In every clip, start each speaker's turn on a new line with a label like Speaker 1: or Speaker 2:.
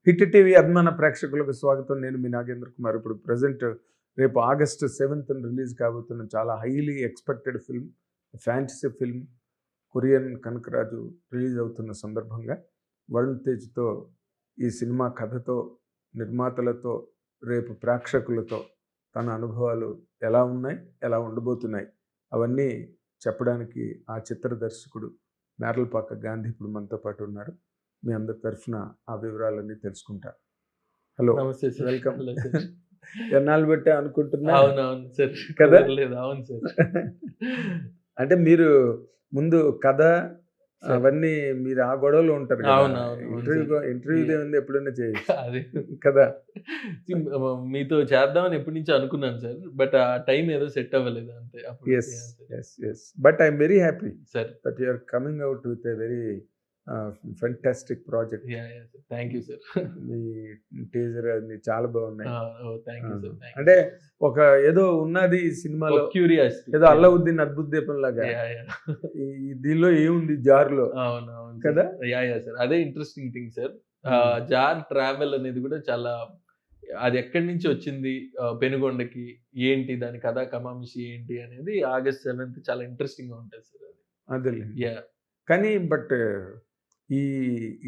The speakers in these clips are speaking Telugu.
Speaker 1: హిట్ టీవీ అభిమాన ప్రేక్షకులకు స్వాగతం. నేను మీ నాగేంద్ర కుమార్. ఇప్పుడు ప్రజెంట్ రేపు ఆగస్టు 7th రిలీజ్ కాబోతున్న చాలా highly expected film, fantasy film Korean Kanakaraju release అవుతున్న సందర్భంగా వరుణ్ తేజ్తో ఈ సినిమా కథతో, నిర్మాతలతో, రేపు ప్రేక్షకులతో తన అనుభవాలు ఎలా ఉన్నాయి, ఎలా ఉండబోతున్నాయి అవన్నీ చెప్పడానికి ఆ చిత్ర దర్శకుడు మేర్లపాక గాంధీ ఇప్పుడు మనతో పాటు ఉన్నారు. మీ అందరి తరఫున ఆ వివరాలన్నీ తెలుసుకుంటా. హలో,
Speaker 2: నమస్తే సార్.
Speaker 1: వెల్కమ్.
Speaker 2: Hello sir.
Speaker 1: ఎన్నాళ్ళు బట్టే అనుకుంటున్నా
Speaker 2: అవునవును సార్.
Speaker 1: కదా?
Speaker 2: అవును సార్.
Speaker 1: అంటే మీరు ముందు కథ
Speaker 2: సార్.
Speaker 1: అవన్నీ మీరు ఆ గొడవలో ఉంటారు కదా.
Speaker 2: అవునవును, అవును సార్.
Speaker 1: ఇంటర్వ్యూ ఏముంది, ఎప్పుడైనా చేయొచ్చు
Speaker 2: అదే
Speaker 1: కదా.
Speaker 2: మీతో చేద్దామని ఎప్పటి నుంచో అనుకున్నాను సార్. బట్ ఆ టైం ఏదో సెట్ అవ్వలేదు అంతే. అప్పుడు
Speaker 1: yes yes yes but I'm very happy
Speaker 2: sir.
Speaker 1: That you are coming out with a very fantastic project.
Speaker 2: Thank you sir.
Speaker 1: మీ టీజర్ అన్ని చాలా బాగున్నాయి.
Speaker 2: Thank you sir.
Speaker 1: అంటే ఒక ఏదో ఉన్నది ఈ సినిమాలో,
Speaker 2: క్యూరియాసిటీ,
Speaker 1: ఏదో అల్లవుద్దీన్ అద్భుత దీపం లాగా దీనిలో ఏముంది జార్లో.
Speaker 2: అవునవును
Speaker 1: కదా?
Speaker 2: యా సార్, అదే interesting thing sir. Jar travel అనేది కూడా చాలా, అది ఎక్కడి నుంచి వచ్చింది, పెనుగొండకి ఏంటి, దాని కథ కమామిషి ఏంటి అనేది ఆగస్ట్ 7th చాలా ఇంట్రెస్టింగ్ గా ఉంటుంది సార్.
Speaker 1: అదే
Speaker 2: యా
Speaker 1: కానీ బట్ ఈ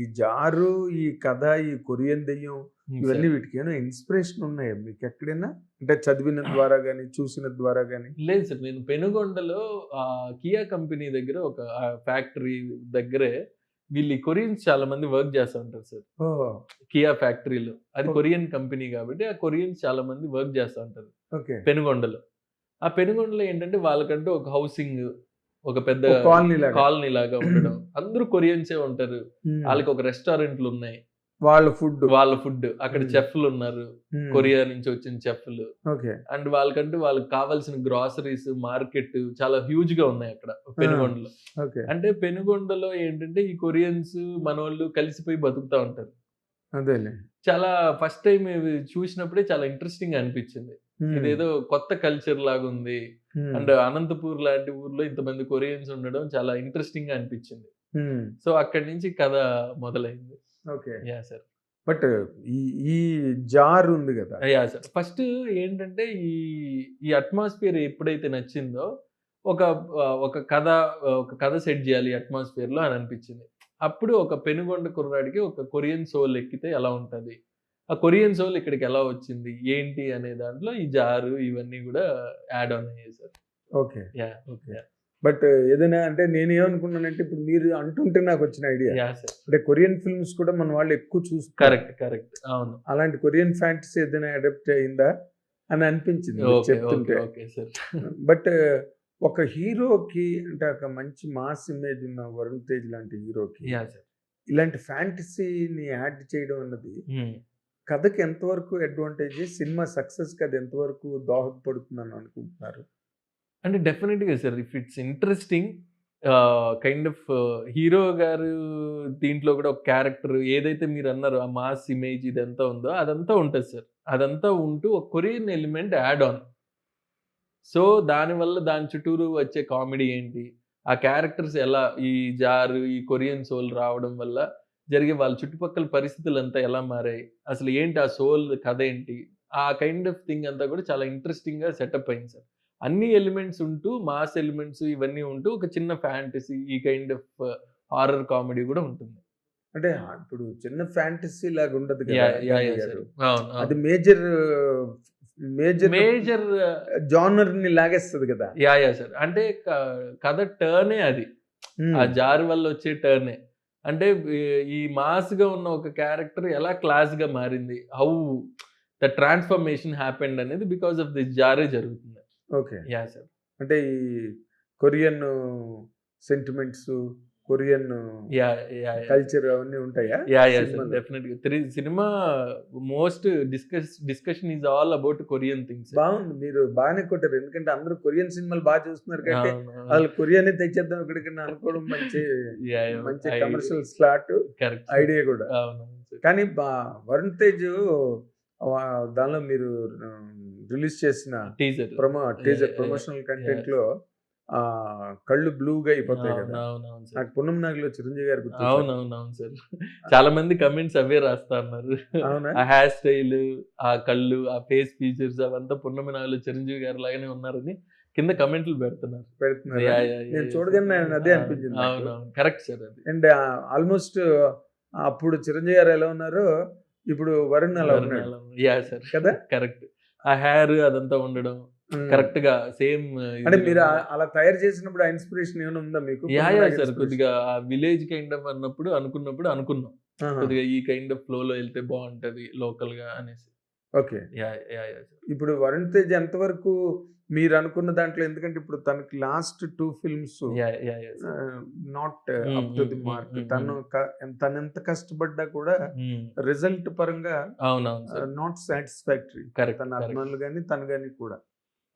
Speaker 1: ఈ జారు, ఈ కథ, ఈ కొరియన్ దెయ్యం ఇవన్నీ వీటికి ఏమైనా ఇన్స్పిరేషన్ ఉన్నాయా మీకు ఎక్కడైనా? అంటే చదివిన ద్వారా కానీ, చూసిన ద్వారా కానీ?
Speaker 2: లేదు సార్, నేను పెనుగొండలో కియా కంపెనీ దగ్గర ఒక ఫ్యాక్టరీ దగ్గరే వీళ్ళు కొరియన్స్ చాలా మంది వర్క్ చేస్తూ ఉంటారు సార్. కియా ఫ్యాక్టరీలో, అది కొరియన్ కంపెనీ కాబట్టి ఆ కొరియన్స్ చాలా మంది వర్క్ చేస్తూ ఉంటారు పెనుగొండలో. ఆ పెనుగొండలో ఏంటంటే వాళ్ళకంటూ ఒక హౌసింగ్, ఒక పెద్ద కాలనీ లాగా ఉండడం, అందరూ కొరియన్సే ఉంటారు. వాళ్ళకి ఒక రెస్టారెంట్లు ఉన్నాయి, వాళ్ళ ఫుడ్ అక్కడ చెఫ్లు ఉన్నారు, కొరియా నుంచి వచ్చిన చెఫ్లు. అండ్ వాళ్ళకి కావాల్సిన గ్రాసరీస్, మార్కెట్ చాలా హ్యూజ్ గా ఉన్నాయి అక్కడ పెనుగొండలో. అంటే పెనుగొండలో ఏంటంటే ఈ కొరియన్స్ మనోళ్ళు కలిసిపోయి బతుకుతా ఉంటారు. చాలా ఫస్ట్ టైం చూసినప్పుడే చాలా ఇంట్రెస్టింగ్ గా అనిపించింది. ఇదేదో కొత్త కల్చర్ లాగా ఉంది. అండ్ అనంతపూర్ లాంటి ఊర్లో ఇంతమంది కొరియన్స్ ఉండడం చాలా ఇంట్రెస్టింగ్ గా అనిపించింది. సో అక్కడి నుంచి కథ మొదలైంది. Yeah sir.
Speaker 1: బట్ ఈ జార్ ఉంది కదా.
Speaker 2: Yeah sir. ఫస్ట్ ఏంటంటే ఈ అట్మాస్ఫియర్ ఎప్పుడైతే నచ్చిందో ఒక కథ సెట్ చేయాలి అట్మాస్ఫియర్ లో అని అనిపించింది. అప్పుడు ఒక పెనుగొండ కుర్రాడికి ఒక కొరియన్ సోల్ ఎక్కితే ఎలా ఉంటది, ఆ కొరియన్ సోల్ ఇక్కడికి ఎలా వచ్చింది ఏంటి అనే దాంట్లో ఈ జారు ఇవన్నీ కూడా యాడ్ ఆన్ అయ్యాయి సార్.
Speaker 1: ఓకే. బట్ ఏదైనా అంటే నేను ఏమనుకున్నానంటే, ఇప్పుడు మీరు అంటుంటే నాకు వచ్చిన ఐడియా, అంటే కొరియన్ ఫిల్మ్స్ కూడా మన వాళ్ళు ఎక్కువ చూస్తారు.
Speaker 2: కరెక్ట్. అవును.
Speaker 1: అలాంటి కొరియన్ ఫ్యాంటసీ ఏదైనా అడాప్ట్ అయిందా అని అనిపించింది చెప్తుంటే. బట్ ఒక హీరోకి, అంటే ఒక మంచి మాస్ ఇమేజ్ ఉన్న వరుణ్ తేజ్ లాంటి హీరోకి ఇలాంటి ఫ్యాంటసీని యాడ్ చేయడం అన్నది కథకి ఎంతవరకు అడ్వాంటేజ్, సినిమా సక్సెస్ కి అది ఎంతవరకు దోహదపడుతుందని అనుకుంటున్నారు?
Speaker 2: అంటే డెఫినెట్గా sir, if it's interesting kind of hero గారు దీంట్లో కూడా ఒక క్యారెక్టర్ ఏదైతే మీరు అన్నారు, ఆ మాస్ ఇమేజ్ ఇదంతా ఉందో అదంతా ఉంటుంది సార్. అదంతా ఉంటూ ఒక Korean element add on. So దానివల్ల దాని చుట్టూరు వచ్చే కామెడీ ఏంటి, ఆ క్యారెక్టర్స్ ఎలా, ఈ జారు, ఈ కొరియన్ సోల్ రావడం వల్ల జరిగే వాళ్ళ చుట్టుపక్కల పరిస్థితులు అంతా ఎలా మారాయి, అసలు ఏంటి ఆ సోల్ కథ ఏంటి, ఆ కైండ్ ఆఫ్ థింగ్ అంతా కూడా చాలా ఇంట్రెస్టింగ్ గా సెటప్ అయింది సార్. అన్ని ఎలిమెంట్స్ ఉంటూ, మాస్ ఎలిమెంట్స్ ఇవన్నీ ఉంటూ ఒక చిన్న ఫ్యాంటసీ, ఈ కైండ్ ఆఫ్ హారర్ కామెడీ కూడా ఉంటుంది.
Speaker 1: అంటే ఇప్పుడు చిన్న ఫ్యాంటసీ లాగా ఉండదు కదా, అది మేజర్ జానర్ ని లాగేస్తుంది కదా.
Speaker 2: సార్. అంటే కథ టర్నే అది, ఆ జారు వల్ల వచ్చే టర్నే. అంటే ఈ మాస్ గా ఉన్న ఒక క్యారెక్టర్ ఎలా క్లాస్ గా మారింది, హౌ ద ట్రాన్స్ఫర్మేషన్ హ్యాపెండ్ అనేది బికాస్ ఆఫ్ దిస్ జారే జరుగుతుంది. సార్.
Speaker 1: అంటే ఈ కొరియన్ సెంటిమెంట్స్, కొరియన్ కల్చర్ అవన్నీ ఉంటాయా?
Speaker 2: డెఫినెట్‌గా. Cinema most discussion is all about Korean things.
Speaker 1: బాగుంది, మీరు బాగానే కొట్టారు. ఎందుకంటే అందరూ కొరియన్ సినిమాలు బాగా చూస్తున్నారు కాబట్టి వాళ్ళు కొరియన్ తెచ్చేద్దాం ఇక్కడికి అనుకోవడం మంచి కమర్షియల్ స్లాట్ ఐడియా కూడా. కానీ వరుణ్ తేజ్ దానిలో మీరు రిలీజ్ చేసిన టీజర్ ప్రమోషనల్ కంటెంట్ లో ఆ కళ్ళు బ్లూగా అయిపోతాయి కదా.
Speaker 2: అవునవును సార్.
Speaker 1: నాకు పున్నం నాగిలో చిరంజీవి గారు గుర్తొచ్చారు.
Speaker 2: అవునవునవును సార్. చాలా మంది కమెంట్స్ అవే రాస్తా అన్నారు.
Speaker 1: అవునా?
Speaker 2: ఆ హెయిర్ స్టైల్, ఆ కళ్ళు, ఆ ఫేస్ ఫీచర్స్ అవంతా పున్నమి నాగలో చిరంజీవి గారి లాగానే ఉన్నారని కింద కమెంట్లు పెడుతున్నారు.
Speaker 1: పెడుతున్నారా?
Speaker 2: యాహ్! యాహ్!
Speaker 1: నేను
Speaker 2: యాహ్!
Speaker 1: చూడగానే అదే
Speaker 2: ఆ!
Speaker 1: అనిపించింది నాకు.
Speaker 2: అవునవును. కరెక్ట్ సార్ అది.
Speaker 1: అండ్ ఆల్మోస్ట్ అప్పుడు చిరంజీవి గారు ఎలా ఉన్నారో ఇప్పుడు వరుణ్ అలా ఉన్నాడు
Speaker 2: యాహ్! సార్.
Speaker 1: కదా.
Speaker 2: కరెక్ట్. ఆ హెయిర్ అదంతా ఉండడం
Speaker 1: ఉమ్.
Speaker 2: కరెక్ట్‌గా సేమ్
Speaker 1: అంటే మీరు అలా తయారు చేసినప్పుడు ఆ ఇన్స్పిరేషన్ ఏమైనా ఉందా మీకు?
Speaker 2: యాహ్!
Speaker 1: పున్నం
Speaker 2: యాహ్!
Speaker 1: నాగి
Speaker 2: సార్.
Speaker 1: inspiration?
Speaker 2: కొద్దిగా ఆ విలేజ్ కైండ్ ఆఫ్ అనుకున్నప్పుడు అనుకున్నాం.
Speaker 1: ఆహా.
Speaker 2: కొద్దిగా ఈ కైండ్ ఆఫ్ ఫ్లోలో ఎళ్తే బావుంటది లోకల్‌గా అనేసి.
Speaker 1: Okay.
Speaker 2: Yeah! Yeah! Yeah! Sir.
Speaker 1: ఇప్పుడు వరుణ్ తేజ్ ఎంతవరకు మీరు అనుకున్న దాంట్లో, ఎందుకంటే ఇప్పుడు తనకి last 2 films
Speaker 2: yeah! Yeah! Yeah! Sir.
Speaker 1: Not
Speaker 2: హ్మ్.
Speaker 1: అప్ టు
Speaker 2: హ్మ్.
Speaker 1: ది
Speaker 2: హ్మ్.
Speaker 1: మార్క్.
Speaker 2: హ్మ్.
Speaker 1: తనెంత కష్టపడ్డా కూడా
Speaker 2: హ్మ్.
Speaker 1: రిజల్ట్ పరంగా
Speaker 2: అవునవును సార్.
Speaker 1: Not satisfactory.
Speaker 2: కరెక్ట్.
Speaker 1: తన
Speaker 2: కరెక్ట్.
Speaker 1: అభిమానులు గాని, తను గాని కూడా.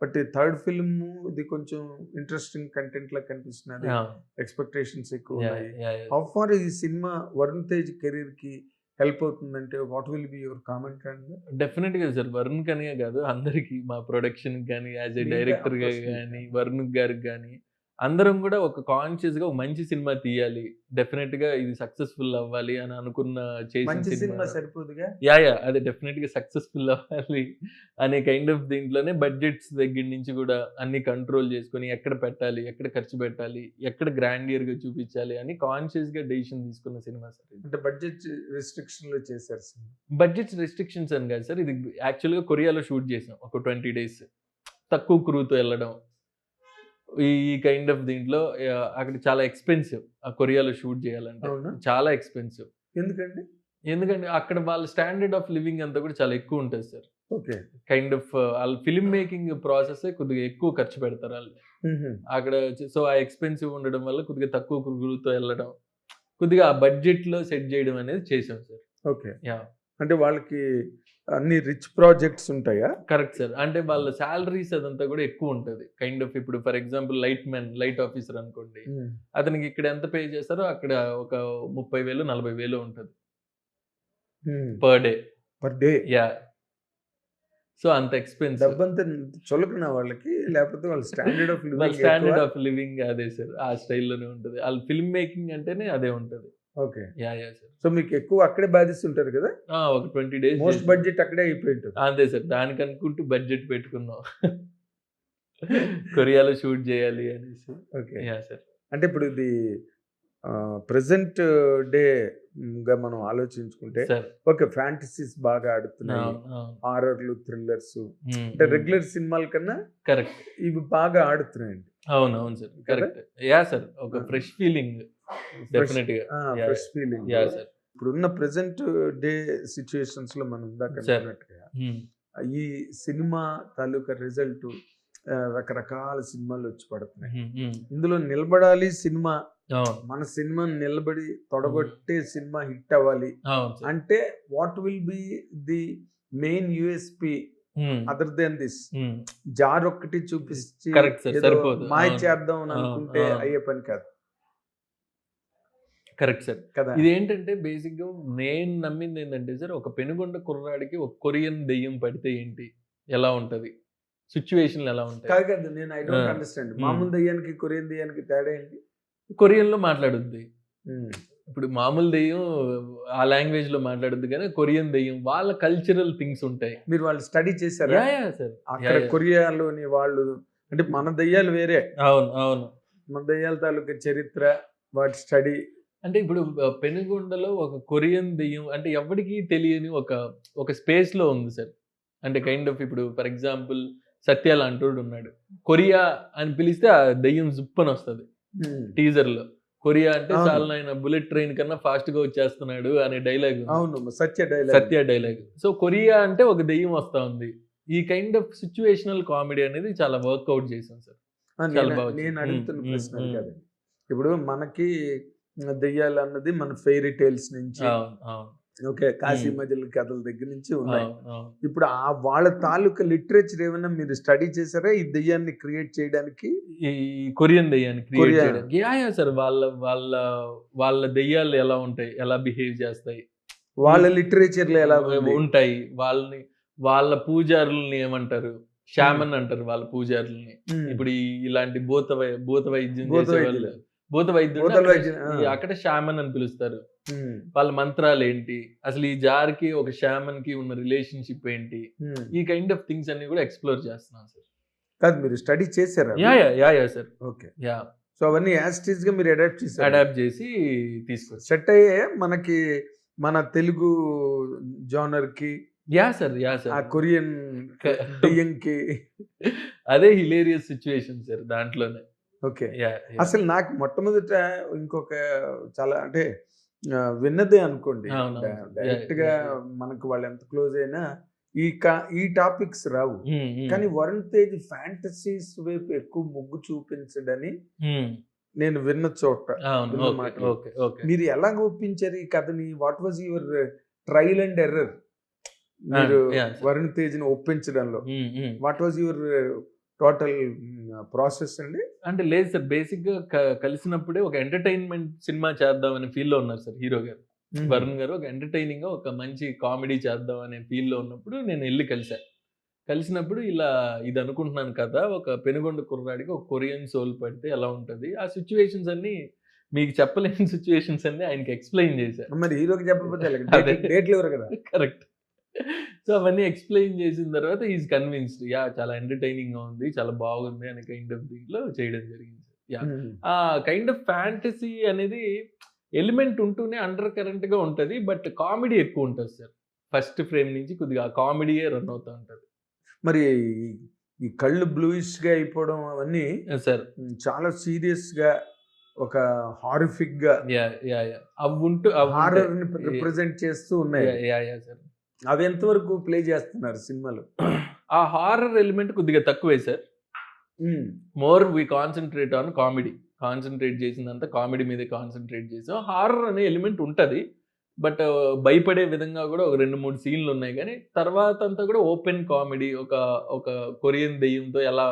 Speaker 1: బట్ ఈ థర్డ్ ఫిల్మ్ ఇది కొంచెం ఇంట్రెస్టింగ్ కంటెంట్ లా కనిపిస్తున్నది.
Speaker 2: ఆ!
Speaker 1: ఎక్స్‌పెక్టేషన్స్ ఎక్కువ
Speaker 2: యాహ్!
Speaker 1: ఉన్నాయి.
Speaker 2: యాహ్! యాహ్!
Speaker 1: హౌ ఫార్ ఈ సినిమా వరుణ్ తేజ్ కెరీర్ కి హెల్ప్ అవుతుందంటే what will be your comment అండి?
Speaker 2: డెఫినిట్‌గా సార్. వరుణ్ కనే కాదు అందరికి మా ప్రొడక్షన్‌కి గాని, యాస్ ఎ
Speaker 1: మీకా
Speaker 2: డైరెక్టర్‌గా
Speaker 1: అఫ్‌కోర్స్
Speaker 2: గాని, వరుణ్ గారికి గాని, అందరం కూడా ఒక కాన్షియస్‌గా ఒక మంచి సినిమా తీయాలి. డెఫినిట్‌గా ఇది సక్సెస్‌ఫుల్ అవ్వాలి అని అనుకున్న చేసిన
Speaker 1: మంచి
Speaker 2: సినిమా.
Speaker 1: సినిమా సరిపోదుగా?
Speaker 2: యాహ్! యాహ్! అదే డెఫినిట్‌గా సక్సెస్‌ఫుల్ అవ్వాలి అనే కైండ్ ఆఫ్ దీంట్లోనే బడ్జెట్స్ దగ్గర నుంచి గూడా అన్ని కంట్రోల్ చేసుకొని ఎక్కడ పెట్టాలి, ఎక్కడ ఖర్చు పెట్టాలి, ఎక్కడ గ్రాండియర్‌గా చూపించాలి అని కాన్షియస్‌గా డెసిషన్ తీసుకున్న సినిమా సార్ ఇది.
Speaker 1: అంటే బడ్జెట్ రిస్ట్రిక్షన్‌లో చేశారు సినిమా.
Speaker 2: బడ్జెట్స్ రిస్ట్రిక్షన్స్ అని కాదు సార్. ఇది యాక్చువల్‌గా కొరియాలో షూట్ చేసాం. ఒక 20 డేస్. తక్కువ క్రూతో ఎళ్ళడం. ఈ ఈ కైండ్ ఆఫ్ దీంట్లో అక్కడ చాలా ఎక్స్‌పెన్సివ్. ఆ కొరియాలో షూట్ చేయాలంటే.
Speaker 1: అవునా?
Speaker 2: చాలా ఎక్స్‌పెన్సివ్.
Speaker 1: ఎందుకండి?
Speaker 2: ఎందుకంటే అక్కడ వాళ్ళ స్టాండర్డ్ ఆఫ్ లివింగ్ అంతా కూడా చాలా ఎక్కువుంటది సార్.
Speaker 1: ఓకే.
Speaker 2: కైండ్ ఆఫ్ ఆళ్ళు ఫిల్మ్ మేకింగ్ ప్రాసెసే కొద్దిగా ఎక్కువ ఖర్చు పెడతారాళ్ళు.
Speaker 1: హుహు.
Speaker 2: అక్కడ సో, ఆ ఎక్స్‌పెన్సివ్ ఉండడం వల్ల కొద్దిగా తక్కువ క్రూతో ఎళ్ళడం. కొద్దిగా ఆ బడ్జెట్‌లో సెట్ జేయడం అనేది చేసాం సార్.
Speaker 1: ఓకే.
Speaker 2: యాహ్!
Speaker 1: అంటే వాళ్ళకి అన్ని రిచ్ ప్రాజెక్ట్స్ ఉంటాయా?
Speaker 2: Correct sir. అంటే వాళ్ళ సాలరీస్ అదంతా గూడా ఎక్కువుంటది. కైండ్ ఆఫ్ ఇప్పుడు ఫర్ ఎగ్జాంపుల్ లైట్ ఆఫీసర్ అనుకోండి.
Speaker 1: హ్మ్.
Speaker 2: అతనికి ఇక్కడ ఎంత పే చేస్తారో అక్కడ ఒక 30,000, 40,000 ఉంటది.
Speaker 1: హ్మ్.
Speaker 2: Per day.
Speaker 1: Per day.
Speaker 2: Yeah! So, అంత ఎక్స్‌పెన్సివ్.
Speaker 1: డబ్బంతా చులకనా వాళ్ళకి? లేకపోతే వాళ్ళ స్టాండర్డ్ ఆఫ్
Speaker 2: వాళ్ళ
Speaker 1: లివింగ్ ఎక్కువ?
Speaker 2: స్టాండర్డ్ ఆఫ్ లివింగ్ అదే సార్. ఆ స్టైల్‌లోనే ఉంటది. ఆళ్ళు ఫిల్మ్ మేకింగ్ అంటేనే అదే ఉంటది.
Speaker 1: Okay.
Speaker 2: Yeah! Yeah! Sir.
Speaker 1: So మీకు ఎక్కువ అక్కడే బాధిస్తుంటారు కదా?
Speaker 2: ఒక 20 డేస్
Speaker 1: మోస్ట్
Speaker 2: చేసాం.
Speaker 1: బడ్జెట్ అక్కడే అయిపోయి ఉంటుంది.
Speaker 2: అంతే సార్. దానికనుకుంటూ బడ్జెట్ పెట్టుకున్నాం. కొరియాలో షూట్ జేయాలి అనేసి.
Speaker 1: ఓకే.
Speaker 2: యాహ్! సార్.
Speaker 1: అంటే ఇప్పుడు ఇది ప్రెజెంట్ డేగా మనం ఆలోచించుకుంటే
Speaker 2: సార్.
Speaker 1: ఓకే, ఫ్యాంటసీస్ బాగా ఆడుతున్నాయి.
Speaker 2: అవును. అవును.
Speaker 1: హారర్‌లు, థ్రిల్లర్స్
Speaker 2: హ్మ్.
Speaker 1: అంటే
Speaker 2: హ్మ్.
Speaker 1: రెగ్యులర్ సినిమాల కన్నా
Speaker 2: కరెక్ట్.
Speaker 1: ఇవి బాగా ఆడుతున్నాయండి.
Speaker 2: అవునవును సార్.
Speaker 1: కదా?
Speaker 2: కరెక్ట్. యాహ్! సార్. ఒక
Speaker 1: ఆ!
Speaker 2: ఫ్రెష్ ఫీలింగ్
Speaker 1: ఫ్రెష్
Speaker 2: డెఫినిట్‌గా. Yeah!
Speaker 1: Fresh feeling.
Speaker 2: Yeah! Sir.
Speaker 1: ఇప్పుడున్న ప్రెజెంట్ డే సిట్యుయేషన్స్‌లో మనం ఇందాక
Speaker 2: సార్.
Speaker 1: అనుకున్నట్టుగా
Speaker 2: హ్మ్.
Speaker 1: ఈ సినిమా తాలూకా రిజల్ట్ రకరకాల సినిమాలు వచ్చి పడుతున్నాయి.
Speaker 2: హ్మ్. హ్మ్.
Speaker 1: ఇందులో నిలబడాలి సినిమా,
Speaker 2: అవును.
Speaker 1: మన సినిమా నిలబడి తొడగొట్టే సినిమా హిట్ అవ్వాలి
Speaker 2: అవును సార్.
Speaker 1: అంటే what will be the main USP
Speaker 2: hmm.
Speaker 1: Other than this?
Speaker 2: Hmm.
Speaker 1: Jar ఒక్కటి చూపించి
Speaker 2: కరెక్ట్ సార్.
Speaker 1: ఏదో
Speaker 2: సరిపోదు.
Speaker 1: మాయ
Speaker 2: అవును.
Speaker 1: చేద్దాం అని
Speaker 2: అవును.
Speaker 1: అనుకుంటే
Speaker 2: అవును.
Speaker 1: అయ్యే పని కాదు
Speaker 2: కరెక్ట్ సార్.
Speaker 1: కదా.
Speaker 2: ఇదేంటంటే బేసిక్‌గా నేను నమ్మిందేంటంటే సార్, ఒక పెనుగొండ కుర్రాడికి ఒక కొరియన్ దెయ్యం పడితే ఏంటి? ఎలా ఉంటది? సిట్యుయేషన్‌లు ఎలా ఉంటాయి?
Speaker 1: కాదు కాదు, నేను ఐ
Speaker 2: ఆ!
Speaker 1: Don't understand.
Speaker 2: హ్మ్.
Speaker 1: మామూలు దెయ్యానికి కొరియన్ దెయ్యానికి తేడా ఏంటి?
Speaker 2: కొరియన్‌లో మాట్లాడుద్ది.
Speaker 1: ఉమ్.
Speaker 2: ఇప్పుడు మామూలు దెయ్యం ఆ లాంగ్వేజ్‌లో మాట్లాడుద్ది గానీ, కొరియన్ దెయ్యం వాళ్ళ కల్చరల్ థింగ్స్ ఉంటాయి.
Speaker 1: మీరు వాళ్ళు స్టడీ చేశారా?
Speaker 2: యాహ్! యాహ్! సార్.
Speaker 1: అక్కడ
Speaker 2: యాహ్! యాహ్!
Speaker 1: కొరియాలోని వాళ్ళు అంటే మన దెయ్యాలు వేరే,
Speaker 2: అవును. అవును.
Speaker 1: మన దెయ్యాల తాలూకా చరిత్ర, వాటి స్టడీ.
Speaker 2: అంటే ఇప్పుడు పెనుగొండలో ఒక కొరియన్ దెయ్యం అంటే ఎవ్వడికి తెలియని ఒక స్పేస్‌లో ఉంది సార్. అంటే కైండ్ ఆఫ్ ఇప్పుడు ఫర్ ఎగ్జాంపుల్ 'సత్య' లాంటోడున్నాడు. కొరియా అని పిలిస్తే ఆ దెయ్యం జుప్పనొస్తది టీజర్‌లో. కొరియా అంటే
Speaker 1: అవును.
Speaker 2: చాలు నాయన బుల్లెట్ ట్రైన్ కన్నా ఫాస్ట్‌గా వచ్చేస్తున్నాడు అనే డైలాగ్ ఉంది.
Speaker 1: అవును, సత్య డైలాగ్.
Speaker 2: 'సత్య' డైలాగ్. సో, కొరియా అంటే ఒక దెయ్యం వస్తా ఉంది. ఈ కైండ్ ఆఫ్ సిట్యుయేషనల్ కామెడీ అనేది చాలా వర్కౌట్ చేసాం సార్. చాలా
Speaker 1: నేను
Speaker 2: బా వచ్చింది.
Speaker 1: నేను అడుగుతున్న
Speaker 2: హ్మ్.
Speaker 1: ప్రశ్న అది
Speaker 2: హ్మ్.
Speaker 1: కాదండి. ఇప్పుడు మనకి దెయ్యాలు అన్నది మన ఫెయిరీ టేల్స్ నుంచి,
Speaker 2: అవును. అవును.
Speaker 1: ఓకే, కాశీ
Speaker 2: హ్మ్.
Speaker 1: మజిలీ కథల దగ్గర నుంచి ఉన్నాయి.
Speaker 2: అవును. అవును.
Speaker 1: ఇప్పుడు వాళ్ళ తాలూకా లిటరేచర్ ఏమైనా మీరు స్టడీ చేశారా ఈ దెయ్యాన్ని క్రియేట్ చేయడానికి?
Speaker 2: ఈ కొరియన్ దెయ్యాన్ని క్రియేట్
Speaker 1: కొరియా
Speaker 2: చేయడానికి. యాహ్! యాహ్! సార్. వాళ్ళ దెయ్యాలు ఎలా ఉంటాయి? ఎలా బిహేవ్ చేస్తాయి?
Speaker 1: వాళ్ళ లిటరేచర్‌లో ఎలాగుంది?
Speaker 2: ఉంటాయి. వాళ్ళ పూజారులని ఏమంటారు? షామన్ అంటారు వాళ్ళ పూజారులని. ఇప్పుడు ఇలాంటి భూత వైద్యం
Speaker 1: భూత
Speaker 2: చేసే
Speaker 1: వైద్యులు.
Speaker 2: వాళ్ళు భూత వైద్యుడు
Speaker 1: భూత వైద్యులు,
Speaker 2: అక్కడ షామన్ అని పిలుస్తారు. వాళ్ళ మంత్రాలు ఏంటి, అసలు ఈ జార్ కి ఒక షామన్ కి ఉన్న రిలేషన్షిప్ ఏంటి, ఈ కైండ్ ఆఫ్ థింగ్స్ అన్ని కూడా ఎక్స్ప్లోర్ చేస్తున్నాం సార్.
Speaker 1: కాదు మీరు స్టడీ చేశారా?
Speaker 2: Yeah sir.
Speaker 1: Okay.
Speaker 2: Yeah.
Speaker 1: So అవన్నీ యాస్టీస్ గా మీరు
Speaker 2: అడాప్ట్ చేసి తీసుకొచ్చి
Speaker 1: సెట్ అయ్యే మనకి మన తెలుగు జానర్ కి.
Speaker 2: Yeah sir.
Speaker 1: ఆ కొరియన్ దెయ్యం కి
Speaker 2: అదే హిలేరియస్ సిచ్యువేషన్ సార్ దాంట్లోనే.
Speaker 1: ఓకే. అసలు నాకు మొట్టమొదట ఇంకొక చాలా అంటే విన్నదే అనుకోండి, డైరెక్ట్ గా మనకు వాళ్ళు ఎంత క్లోజ్ అయినా ఈ టాపిక్స్ రావు. కానీ వరుణ్ తేజ్ ఫ్యాంటసీస్ వైపు ఎక్కువ మొగ్గు చూపించడని నేను విన్న చోట. మీరు ఎలాగ ఒప్పించారు ఈ కథని? What was your trial and error మీరు వరుణ్ తేజ్ ని ఒప్పించడంలో? What was your total process అండి?
Speaker 2: అంటే లేదు సార్, బేసిక్ గా కలిసినప్పుడే ఒక ఎంటర్టైన్మెంట్ సినిమా చేద్దాం అనే ఫీల్ లో ఉన్నారు సార్ హీరో గారు. వరుణ్ గారు ఒక ఎంటర్టైనింగ్ గా ఒక మంచి కామెడీ చేద్దాం అనే ఫీల్ లో ఉన్నప్పుడు నేను వెళ్ళి కలిసినప్పుడు ఇలా ఇది అనుకుంటున్నాను కదా, ఒక పెనుగొండ కుర్రాడికి ఒక కొరియన్ సోల్ పడితే ఎలా ఉంటది, ఆ సిచ్యువేషన్స్ అన్ని మీకు చెప్పలేని సిచ్యువేషన్స్ అన్ని ఆయనకి ఎక్స్ప్లెయిన్ చేశారు.
Speaker 1: మరి హీరోకి చెప్పకపోతే కదా.
Speaker 2: కరెక్ట్. సో అవన్నీ ఎక్స్ప్లెయిన్ చేసిన తర్వాత ఈజ్ కన్విన్స్డ్, యా చాలా ఎంటర్టైనింగ్ గా ఉంది, చాలా బాగుంది అనే కైండ్ ఆఫ్ దీంట్లో చేయడం జరిగింది. యా, ఆ కైండ్ ఆఫ్ ఫ్యాంటసీ అనేది ఎలిమెంట్ ఉంటూనే అండర్ కరెంట్ గా ఉంటది, బట్ కామెడీ ఎక్కువ ఉంటుంది సార్. ఫస్ట్ ఫ్రేమ్ నుంచి కొద్దిగా కామెడీయే రన్ అవుతూ ఉంటది.
Speaker 1: మరి ఈ కళ్ళు బ్లూయిష్ గా అయిపోవడం అవన్నీ
Speaker 2: సార్
Speaker 1: చాలా సీరియస్ గా ఒక హారిఫిక్ గా హారర్ ని రిప్రజెంట్ చేస్తూ ఉన్నాయి.
Speaker 2: సార్
Speaker 1: అవి ఎంతవరకు ప్లే చేస్తున్నారు సినిమాలో?
Speaker 2: ఆ హారర్ ఎలిమెంట్ కొద్దిగా తక్కువే sir. More we concentrate on comedy. Concentrate చేసిందంతా కామెడీ మీదే కాన్సన్ట్రేట్ చేసాం. హారర్ అనే ఎలిమెంట్ ఉంటుంది, బట్ భయపడే విధంగా కూడా ఒక 2-3 సీన్లు ఉన్నాయి. కానీ తర్వాత అంతా కూడా ఓపెన్ కామెడీ. ఒక కొరియన్ దెయ్యంతో ఎలా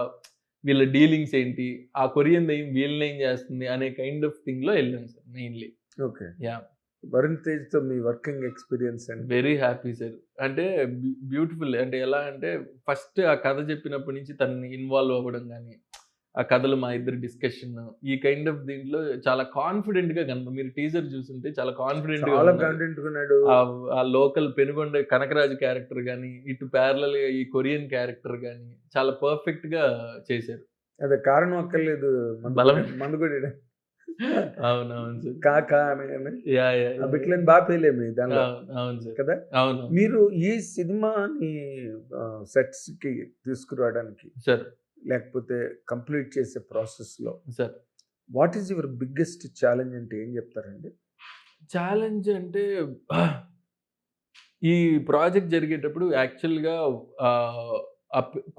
Speaker 2: వీళ్ళ డీలింగ్స్ ఏంటి, ఆ కొరియన్ దెయ్యం వీళ్ళని ఏం చేస్తుంది అనే కైండ్ ఆఫ్ థింగ్ లో వెళ్ళాం sir mainly.
Speaker 1: Okay. Yeah. Varun Tej తో మీ వర్కింగ్ ఎక్స్పీరియన్స్ అండి?
Speaker 2: Very happy sir. అంటే బ్యూటిఫుల్. అంటే ఎలా అంటే ఫస్ట్ ఆ కథ చెప్పినప్పటి నుంచి తనని ఇన్వాల్వ్ అవ్వడం కానీ, ఆ కథలు మా ఇద్దరు డిస్కషన్, ఈ కైండ్ ఆఫ్ దీంట్లో చాలా కాన్ఫిడెంట్ గా కనుక మీరు టీజర్ చూస్తుంటే చాలా కాన్ఫిడెంట్ గా ఆ లోకల్ పెనుగొండ కనకరాజు క్యారెక్టర్ కానీ, ఇటు ప్యారలల్ గా ఈ కొరియన్ క్యారెక్టర్ కానీ చాలా పర్ఫెక్ట్ గా చేశారు.
Speaker 1: అదే కారణం అక్కర్లేదు, మందుగుడి.
Speaker 2: అవునవును
Speaker 1: బిట్లని బాగా పేలేమి దానిలో.
Speaker 2: అవును సార్
Speaker 1: కదా.
Speaker 2: అవును.
Speaker 1: మీరు ఈ సినిమాని సెట్స్ కి తీసుకురావడానికి
Speaker 2: సార్,
Speaker 1: లేకపోతే కంప్లీట్ చేసే ప్రాసెస్ లో
Speaker 2: sir,
Speaker 1: what is your biggest challenge అంటే ఏం చెప్తారండి?
Speaker 2: ఛాలెంజ్ అంటే ఈ ప్రాజెక్ట్ జరిగేటప్పుడు యాక్చువల్గా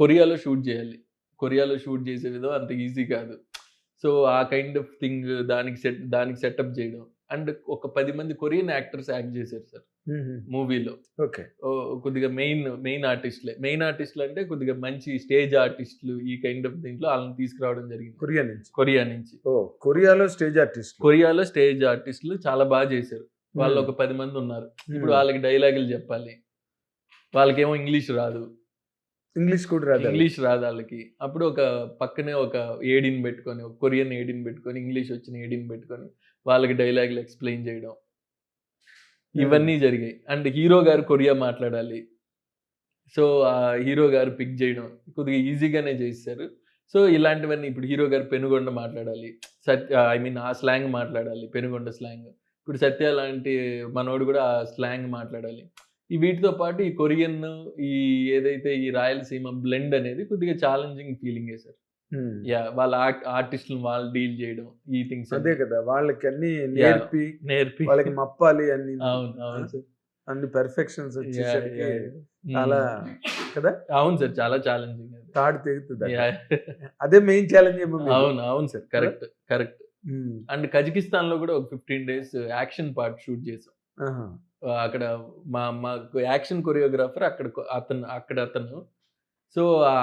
Speaker 2: కొరియాలో షూట్ చేయాలి. కొరియాలో షూట్ చేసే విధం అంత ఈజీ కాదు. సో ఆ కైండ్ ఆఫ్ థింగ్ దానికి సెటప్ చేయడం. అండ్ ఒక 10 మంది కొరియన్ యాక్టర్స్ యాక్ట్ చేశారు సార్ మూవీలో.
Speaker 1: ఓకే.
Speaker 2: కొద్దిగా మెయిన్ ఆర్టిస్టులే. మెయిన్ ఆర్టిస్టులు అంటే కొద్దిగా మంచి స్టేజ్ ఆర్టిస్టులు, ఈ కైండ్ ఆఫ్ దీంట్లో వాళ్ళని తీసుకురావడం జరిగింది కొరియా నుంచి.
Speaker 1: కొరియాలో స్టేజ్
Speaker 2: ఆర్టిస్టులు చాలా బాగా చేశారు. వాళ్ళు ఒక 10 మంది ఉన్నారు. ఇప్పుడు వాళ్ళకి డైలాగులు చెప్పాలి, వాళ్ళకేమో ఇంగ్లీష్ రాదు వాళ్ళకి. అప్పుడు ఒక పక్కనే ఒక ఏడీని పెట్టుకొని, ఒక కొరియన్ ఏడీని పెట్టుకొని, ఇంగ్లీష్ వచ్చిన ఏడీని పెట్టుకొని వాళ్ళకి డైలాగులు ఎక్స్ప్లెయిన్ చేయడం, ఇవన్నీ జరిగాయి. అండ్ హీరో గారు కొరియా మాట్లాడాలి. సో ఆ హీరో గారు పిక్ చేయడం కొద్దిగా ఈజీగానే చేశారు. సో ఇలాంటివన్నీ ఇప్పుడు హీరో గారు పెనుగొండ మాట్లాడాలి, ఆ స్లాంగ్ మాట్లాడాలి, పెనుగొండ స్లాంగ్. ఇప్పుడు సత్య లాంటి మనోడు కూడా ఆ స్లాంగ్ మాట్లాడాలి. ఈ వీటితో పాటు ఈ కొరియన్, ఈ ఏదైతే ఈ రాయలసీమ బ్లెండ్ అనేది కొద్దిగా ఛాలెంజింగ్ ఫీలింగే సార్. యా, వాళ్ళ ఆర్టిస్టులను వాళ్ళు డీల్ చేయడం, ఈ థింగ్స్
Speaker 1: అదే కదా, వాళ్ళకి అన్ని నేర్పి వాళ్ళకి మప్పాలి అన్ని.
Speaker 2: అవును సార్,
Speaker 1: అన్ని పర్ఫెక్షన్స్ వచ్చేసరికి చాలా కదా.
Speaker 2: అవును సార్, చాలా ఛాలెంజింగ్.
Speaker 1: తాడు తెగుతుంది, అదే మెయిన్ ఛాలెంజ్.
Speaker 2: అవును సార్, కరెక్ట్. అండ్ కజకిస్తాన్ లో కూడా ఒక 15 days యాక్షన్ పార్ట్ షూట్ చేసాం. అక్కడ మాకు యాక్షన్ కొరియోగ్రాఫర్ అతను. సో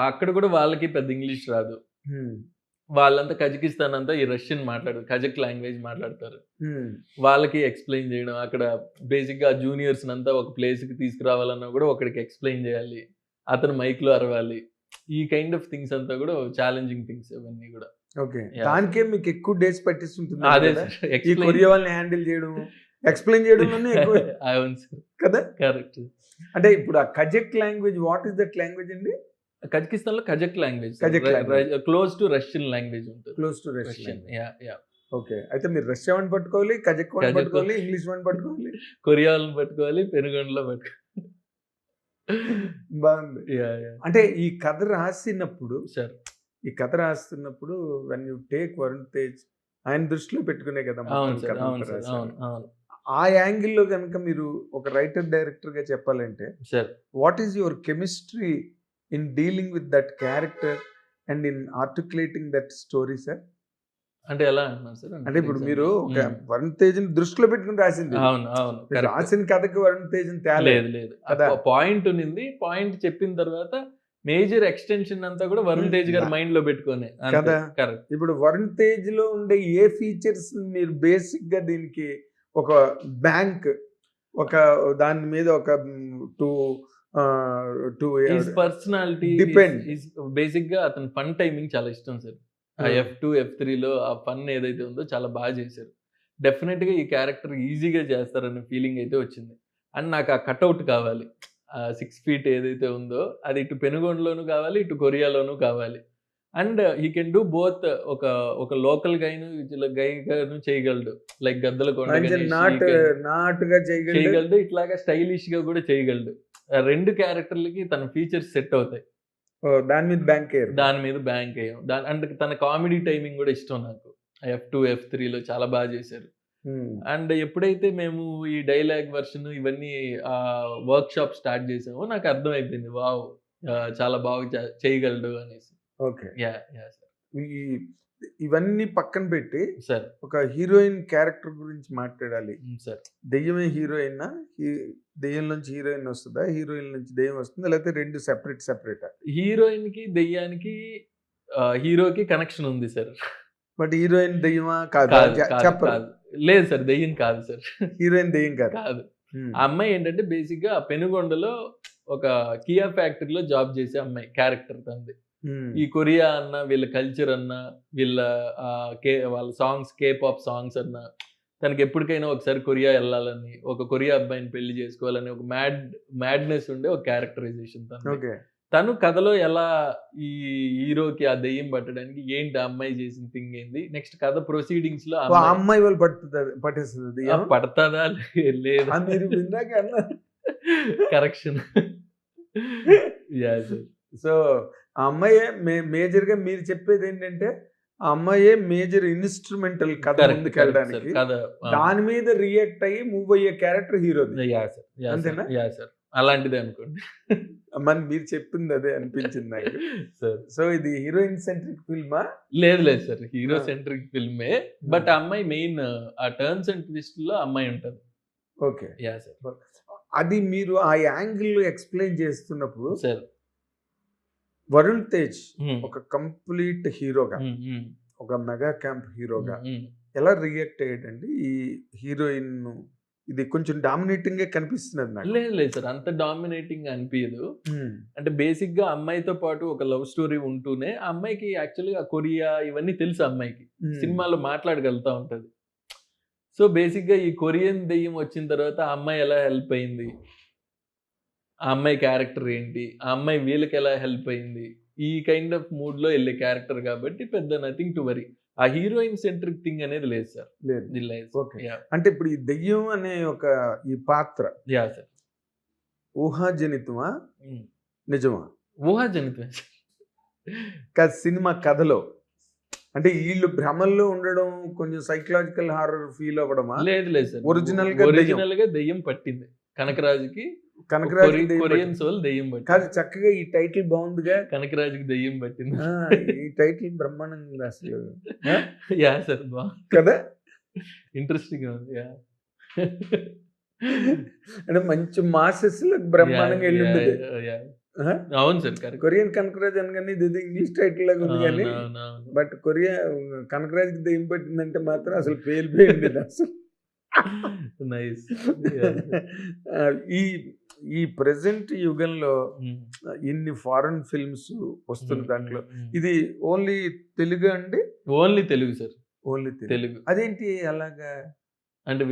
Speaker 2: అక్కడ కూడా వాళ్ళకి పెద్ద ఇంగ్లీష్ రాదు. వాళ్ళంతా కజకిస్తాన్ అంతా ఈ రష్యన్ కజక్ లాంగ్వేజ్ మాట్లాడతారు. వాళ్ళకి ఎక్స్ప్లెయిన్ చేయడం, అక్కడ బేసిక్ గా జూనియర్స్ అంతా ఒక ప్లేస్ కి తీసుకురావాలన్నా కూడా ఒకడికి ఎక్స్ప్లెయిన్ చేయాలి, అతను మైక్ లో అరవాలి. ఈ కైండ్ ఆఫ్ థింగ్స్ అంతా కూడా ఛాలెంజింగ్ థింగ్స్ ఇవన్నీ కూడా.
Speaker 1: ఓకే.
Speaker 2: Yeah.
Speaker 1: దానికే మీకు ఎక్కువ డేస్ పట్టిస్తుంటుంది
Speaker 2: అదే
Speaker 1: కదా
Speaker 2: సార్
Speaker 1: ఈ కొరియా వాళ్ళని హ్యాండిల్ చేయడం, ఎక్స్ప్లెయిన్ చేయడంలోనే ఎక్కువ
Speaker 2: అవును సార్
Speaker 1: కదా.
Speaker 2: కరెక్ట్.
Speaker 1: అంటే ఇప్పుడు ఆ Kazakh language, what is that language అండి?
Speaker 2: కజకిస్తాన్ లో Kazakh language,
Speaker 1: Kazakh language.
Speaker 2: Close to Russian language ఉంటుంది.
Speaker 1: Close to
Speaker 2: Russian.
Speaker 1: Russian. Okay. అయితే మీరు రష్యా వన్ పట్టుకోవాలి, కజక్ వన్
Speaker 2: కజక్
Speaker 1: పట్టుకోవాలి, ఇంగ్లీష్ వన్ పట్టుకోవాలి.
Speaker 2: కొరియాలను పట్టుకోవాలి, పెనుగొండలో పట్టుకోవాలి.
Speaker 1: బాగుంది.
Speaker 2: యా యా
Speaker 1: అంటే ఈ కథ రాసినప్పుడు,
Speaker 2: సార్.
Speaker 1: ఈ కథ రాస్తున్నప్పుడు when you take Varun Tej, ఆయన దృష్టిలో పెట్టుకునే కదా మొత్తం
Speaker 2: అవును సార్,
Speaker 1: కథ
Speaker 2: అవును
Speaker 1: అంతా
Speaker 2: సార్,
Speaker 1: రాశారు.
Speaker 2: అవును అవును
Speaker 1: ఆ యాంగిల్లో కనుక మీరు ఒక రైటర్ డైరెక్టర్ గా చెప్పాలంటే
Speaker 2: sir.
Speaker 1: What is your chemistry in dealing with that character and in articulating that story sir?
Speaker 2: అంటే ఎలా అంటున్నారు సార్?
Speaker 1: అంటే ఇప్పుడు మీరు ఒక వరుణ్ తేజ్ దృష్టిలో పెట్టుకుని రాసింది,
Speaker 2: అవును అవును
Speaker 1: మీరు
Speaker 2: correct.
Speaker 1: రాసిన కథకి వరుణ్ తేజ్
Speaker 2: లేదు లేదు
Speaker 1: కదా.
Speaker 2: పాయింట్ ఉన్నింది, పాయింట్ చెప్పిన తర్వాత మేజర్ ఎక్స్టెన్షన్ అంతా కూడా వరుణ్ తేజ్ గారి మైండ్ లో పెట్టుకొని
Speaker 1: కదా.
Speaker 2: కరెక్ట్.
Speaker 1: ఇప్పుడు వరుణ్ తేజ్ లో ఉండే ఏ ఫీచర్స్ మీరు బేసిక్ గా దీనికి ఒక బ్యాంక్, ఒక దాని మీద ఒక two
Speaker 2: his personality
Speaker 1: Depend.
Speaker 2: Basic గా అతని ఫన్ టైమింగ్ చాలా ఇష్టం సార్. ఆ F2 F3 లో ఆ ఫన్ ఏదైతే ఉందో చాలా బాగా చేశారు. డెఫినెట్ గా ఈ క్యారెక్టర్ ఈజీగా చేస్తారనే ఫీలింగ్ అయితే వచ్చింది. అండ్ నాకు ఆ కట్అవుట్ కావాలి, ఆ 6 feet ఏదైతే ఉందో అది ఇటు పెనుగొండలోను కావాలి, ఇటు కొరియాలోను కావాలి. And he can do both. ఒక లోకల్ గైను చేయగలడు, లైక్ గద్దలకొండ గణేష్
Speaker 1: నాటుగా
Speaker 2: చేయగలడు, ఇట్లాగా స్టైలిష్ గా కూడా చేయగలడు. ఆ 2 క్యారెక్టర్లకి తన ఫీచర్స్ సెట్ అవుతాయి.
Speaker 1: దాని మీద బ్యాంక్
Speaker 2: దాని మీద బ్యాంక్ అయ్యాం. అండ్ తన కామెడీ టైమింగ్ కూడా ఇష్టం నాకు. F2 F3 లో చాలా బాగా చేశారు. అండ్ ఎప్పుడైతే మేము ఈ డైలాగ్ వర్షన్ ఇవన్నీ వర్క్ షాప్ స్టార్ట్ చేసామో నాకు అర్థమైపోయింది, వావ్ చాలా బాగా చేయగలడు అనేసి.
Speaker 1: ఓకే.
Speaker 2: Yeah yeah sir.
Speaker 1: ఇవన్నీ పక్కన పెట్టి
Speaker 2: సార్
Speaker 1: ఒక హీరోయిన్ క్యారెక్టర్ గురించి మాట్లాడాలి.
Speaker 2: సార్.
Speaker 1: దెయ్యమే హీరోయిన్, దెయ్యం నుంచి హీరోయిన్ వస్తుందా, హీరోయిన్ నుంచి దెయ్యం వస్తుందా, లేకపోతే రెండు సెపరేట్?
Speaker 2: హీరోయిన్ కి దెయ్యానికి హీరోకి కనెక్షన్ ఉంది సార్.
Speaker 1: బట్ హీరోయిన్ దెయ్యమా కాదు చెప్పరు.
Speaker 2: లేదు సార్, దెయ్యం కాదు సార్.
Speaker 1: హీరోయిన్ దెయ్యం
Speaker 2: కాదు. ఆ అమ్మాయి ఏంటంటే బేసిక్ గా పెనుగొండలో ఒక కియా ఫ్యాక్టరీలో జాబ్ చేసే అమ్మాయి క్యారెక్టర్ తంది. ఈ కొరియా అన్న, వీళ్ళ కల్చర్ అన్న, వాళ్ళ సాంగ్స్, K-pop సాంగ్స్ అన్న, తనకి ఎప్పటికైనా ఒకసారి కొరియా వెళ్ళాలని, ఒక కొరియా అబ్బాయిని పెళ్లి చేసుకోవాలని ఒక మ్యాడ్నెస్ ఉండే ఒక క్యారెక్టరైజేషన్ తను కథలో ఎలా ఈ హీరోకి ఆ దెయ్యం పట్టడానికి ఏంటి, ఆ అమ్మాయి చేసిన థింగ్ ఏంది, నెక్స్ట్ కథ ప్రొసీడింగ్స్ లో
Speaker 1: అమ్మాయి వాళ్ళు పట్టేస్తుంది
Speaker 2: పడతాదా లేదు కరెక్షన్.
Speaker 1: సో ఆ అమ్మాయే మేజర్ గా మీరు చెప్పేది ఏంటంటే ఆ అమ్మాయే మేజర్ ఇన్స్ట్రుమెంటల్ కథ ముందుకెళ్ళడానికి, దాని మీద రియాక్ట్ అయ్యి మూవ్ అయ్యే క్యారెక్టర్ హీరో. అంతేనా?
Speaker 2: అలాంటిదే అనుకోండి.
Speaker 1: మరి మీరు చెప్పింది అదే అనిపించింది నాకు. సో ఇది హీరోయిన్ సెంట్రిక్ ఫిల్మా?
Speaker 2: లేదు లేదు సార్, హీరో సెంట్రిక్ ఫిల్మే. బట్ ఆ అమ్మాయి మెయిన్ ఆ టర్న్స్ అండ్ ట్విస్ట్ లో అమ్మాయి ఉంటది.
Speaker 1: ఓకే.
Speaker 2: Yeah sir.
Speaker 1: అది మీరు ఆ యాంగిల్ ఎక్స్ప్లెయిన్ చేస్తున్నప్పుడు
Speaker 2: సార్
Speaker 1: వరుణ్ తేజ్ ఒక కంప్లీట్ హీరోగా, ఒక మెగా క్యాంప్ హీరోగా ఎలా రియాక్ట్ అయ్యాడండి ఈ హీరోయిన్? ఇది కొంచెం డామినేటింగ్ గా కనిపిస్తున్నది నాకు.
Speaker 2: లేదు లేదు సార్, అంత డామినేటింగ్ అనిపించదు. అంటే బేసిక్ గా అమ్మాయితో పాటు ఒక లవ్ స్టోరీ ఉంటూనే ఆ అమ్మాయికి యాక్చువల్గా కొరియా ఇవన్నీ తెలుసు. అమ్మాయికి సినిమాలో మాట్లాడగలుగుతా ఉంటది. సో బేసిక్ గా ఈ కొరియన్ దెయ్యం వచ్చిన తర్వాత ఆ అమ్మాయి ఎలా హెల్ప్ అయింది, ఆ అమ్మాయి క్యారెక్టర్ ఏంటి, ఆ అమ్మాయి వీళ్ళకి ఎలా హెల్ప్ అయింది, ఈ కైండ్ ఆఫ్ మూడ్ లో వెళ్ళే క్యారెక్టర్ కాబట్టి పెద్ద నథింగ్ టు వరీ. ఆ హీరోయిన్ సెంట్రిక్ థింగ్ అనేది లేదు సార్.
Speaker 1: లేదు. అంటే ఇప్పుడు ఈ దెయ్యం అనే ఒక ఈ పాత్ర
Speaker 2: సార్
Speaker 1: ఊహాజనితమా నిజమా?
Speaker 2: ఊహాజనితమే
Speaker 1: కాదు, సినిమా కథలో అంటే వీళ్ళు భ్రమల్లో ఉండడం కొంచెం సైకలాజికల్ హారర్ ఫీల్ అవ్వడమా?
Speaker 2: లేదు లేదు సార్,
Speaker 1: ఒరిజినల్ గా
Speaker 2: దెయ్యం పట్టింది కనకరాజుకి.
Speaker 1: కొరియన్
Speaker 2: సోల్ దెయ్యం పట్టింది.
Speaker 1: కాదు, చక్కగా ఈ టైటిల్ బాగుందిగా,
Speaker 2: కనకరాజుకి దెయ్యం పట్టింది.
Speaker 1: ఈ టైటిల్ బ్రహ్మాండంగా అసలు.
Speaker 2: యా సార్, బాగుంది
Speaker 1: కదా,
Speaker 2: ఇంట్రెస్టింగ్ ఉంది.
Speaker 1: అంటే మంచి మాసెస్ లో బ్రహ్మాండంగా వెళ్ళింది.
Speaker 2: అవును సార్.
Speaker 1: కొరియన్ కనకరాజ్ అనగానే ఇది ఇంగ్లీష్ టైటిల్ లాగా ఉంది కానీ, బట్ కొరియా కనకరాజ్ కి దెయ్యం పట్టిందంటే మాత్రం అసలు పేలిపోయింది అసలు.
Speaker 2: నైస్.
Speaker 1: ఈ ఈ ప్రెసెంట్ యుగంలో ఇన్ని ఫారెన్ ఫిల్మ్స్ వస్తున్న దాంట్లో ఇది ఓన్లీ తెలుగు అండి?
Speaker 2: Only Telugu sir,
Speaker 1: only
Speaker 2: Telugu.
Speaker 1: అదేంటి అలాగా?
Speaker 2: అంటే